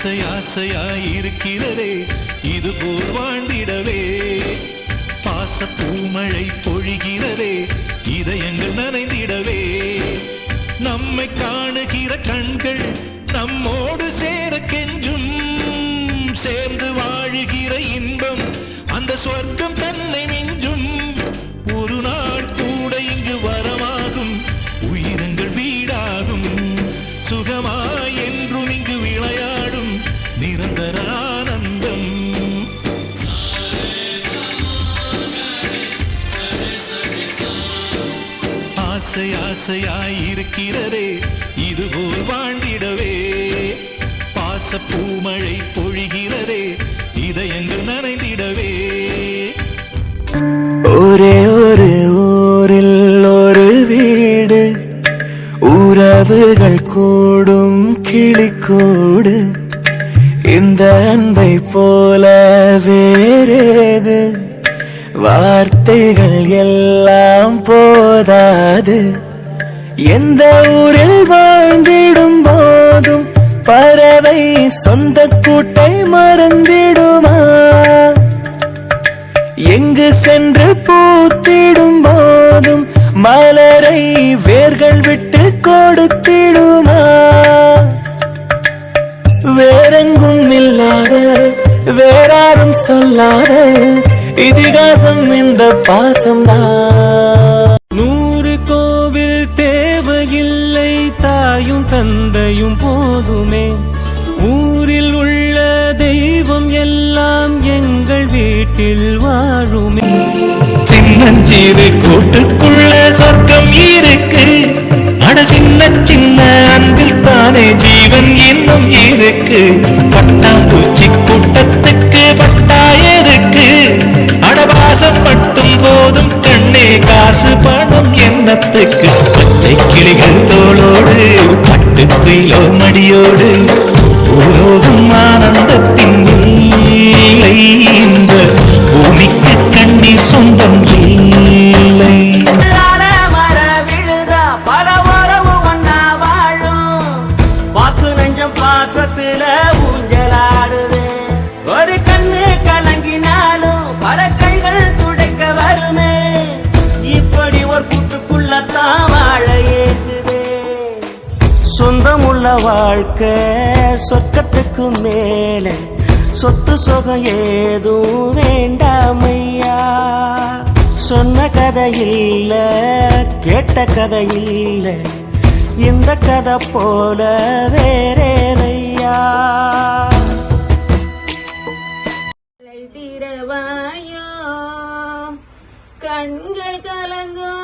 ஆசை ஆசையாயிருக்கிறதே இதுபோல் வாழ்ந்திடவே. பாச பூமழை பொழிகிறதே இதயங்கள் நனைந்திடவே. நம்மை காணுகிற கண்கள் நம்மோடு சேர கெஞ்சும். சேர்ந்து வாழுகிற இன்பம் அந்த சொர்க்கம் தன்னை மிஞ்சும். ஒரு நாள் கூட இங்கு வரமாகும் உயிரங்கள் வீடாகும். சுகமாய் என்றும் இங்கு விளையாடும் நிரந்தர ஆனந்தம். ஆசை ஆசையாயிருக்கிறதே இதுபோல் வாழ்ந்திடவே. பாச பூமழை பொழிகிறதே இதயங்கள் நனைந்திடவே. ஒரே ஒரு ஊரில் ஒரு வீடு, உறவுகள் கூடும் கிளிக்கூடு. இந்த அன்பை போல வேறேது, வார்த்தைகள் எல்லாம் போதாது. எந்த ஊரில் வாழ்ந்திடும் போதும் பறவை சொந்த கூட்டை மறந்திடுமா? எங்கு சென்று பூத்திடும் போதும் மலரை வேர்கள் விட்டு கொடுத்திடுமா? வேறெங்கும் இல்லாத வேறாரும் சொல்லாத இதிகாசம் இந்த பாசம்தான். 100 கோவில் தேவையில்லை, தாயும் தந்தையும் போதுமே. ஊரில் உள்ள தெய்வம் எல்லாம் எங்கள் வீட்டில் வாழுமே. சின்னஞ்சிறு கூட்டுக்குள்ள சொர்க்கம் இருக்கு. அட சின்ன சின்ன அன்பில் தானே ஜீவன் இன்னும் இருக்கு. பட்டாம்பூச்சி கூட்டத்துக்கு பட்டாயருக்கு. அடவாசம் மட்டும் போதும் கண்ணே, காசு பணம் எண்ணத்துக்கு. பச்சை கிளிகள் தோளோடு பட்டு குயிலோ மடியோடு பூலோகம் ஆனந்தத்தின் இல்லை. இந்த பூமிக்கு கண்ணீர் சொந்தம் இல்லை. பாசத்துல ஊஞ்சலாடுது. ஒரு கண்ணு கலங்கினாலும் பல கைகள் துடைக்க வருமே. இப்படி ஒரு கூட்டுக்குள்ளத்தான் வாழ ஏத்துது. சொந்தமுள்ள வாழ்க்கை சொர்க்கத்துக்கு மேல, சொத்து சொகம் ஏதும் வேண்டாமையா. சொன்ன கதை இல்ல, கேட்ட கதை இல்ல, இந்த கதை போல வேறேதையா. திரவாயோ கண்கள் கலங்கோ,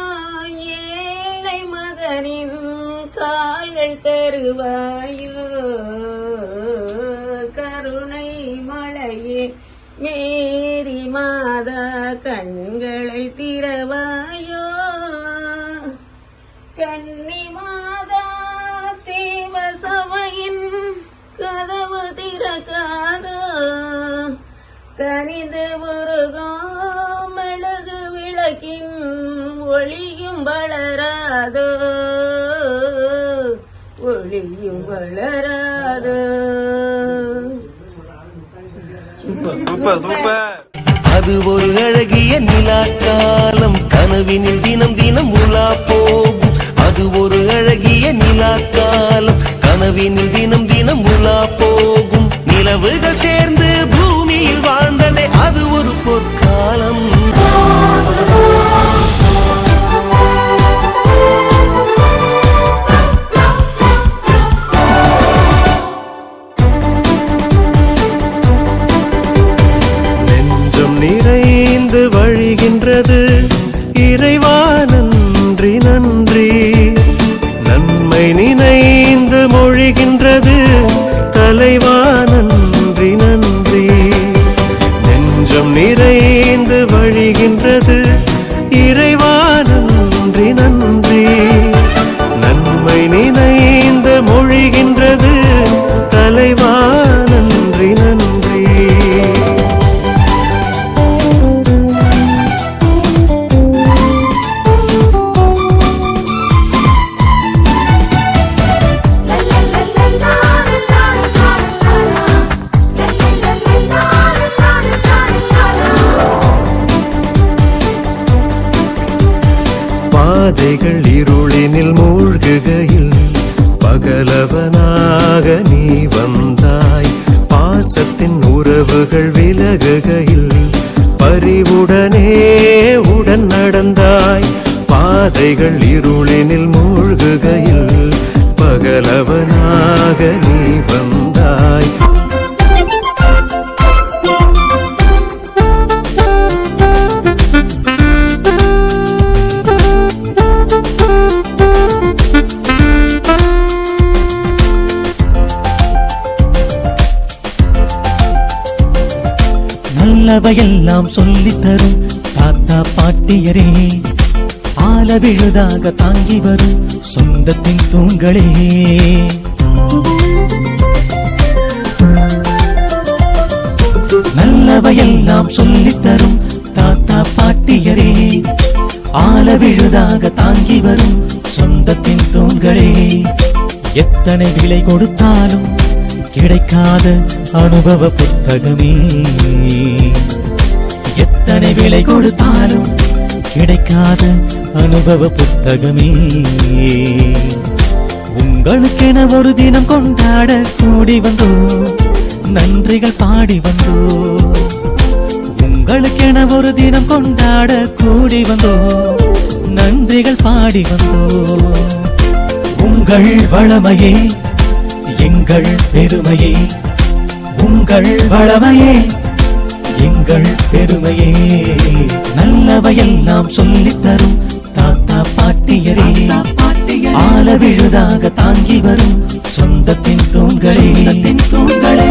ஏழை மகனின் கால்கள் தருவாயோ. கருணை மழையே மேரி மாதா கண்களை திரவாயோ. கன்னி மாதா தேவசபையின் கதவு திறக்காதோ. கனிந்து உருகோ மெழுகு விளக்கின் ஒளியும் வளராதோ. ஒளியும் வளராதோ. Super super. அது ஒரு அழகிய நிலாக்காலம், கனவினில் தினம் தினம் உலா போகும். அது ஒரு அழகிய நிலாக்காலம், கனவினில் தினம் தினம் உலா போகும். நிலவுகள் சேர்ந்து பூமியில் வாழ்ந்ததே அது ஒரு பொற்காலம். நெஞ்சம் நிறைந்து வழிகின்றது இறைவா நன்றி நன்றி. நன்மை நினைந்து மொழிகின்றது தலைவா நன்றி நன்றி. நெஞ்சம் நிறைந்து வழிகின்றது இறைவா நன்றி நன்றி. நன்மை நினைந்து மொழிகின்றது தலைவா நன்றி நன்றி. பாதைகள் இருளினில் மூழ்குகையில் பகலவனாக நீ வந்தாய். பாசத்தின் உறவுகள் விலகுகையில் பரிவுடனே உடன் நடந்தாய். பாதைகள் இருளினில் மூழ்குகையில் பகலவனாக நீ வந்தாய். நல்லவையெல்லாம் சொல்லித் தரும் தாத்தா பாட்டியரே, ஆல விழுதாக தாங்கி வரும் சொந்தத்தின் தூண்களே. நல்லவையெல்லாம் சொல்லித் தரும் தாத்தா பாட்டியரே, ஆல விழுதாக தாங்கி வரும் சொந்தத்தின் தூண்களே. எத்தனை விலை கொடுத்தாலும் கிடைக்காத அனுபவ புத்தகமே, எத்தனை விலை கொடுத்தாலும் கிடைக்காத அனுபவ புத்தகமே. உங்களுக்கென ஒரு தினம் கொண்டாட கூடி வந்தோ, நன்றிகள் பாடி வந்தோ. உங்களுக்கென ஒரு தினம் கொண்டாட கூடி வந்தோ, நன்றிகள் பாடி வந்தோ. உங்கள் வளமையே எங்கள் பெருமையே, உங்கள் வளமையே எங்கள் பெருமையே. நல்லவையெல்லாம் சொல்லித் தரும் தாத்தா பாட்டியரே, ஆல விழுதாக தாங்கி வரும் சொந்தத்தின் தூண்களே.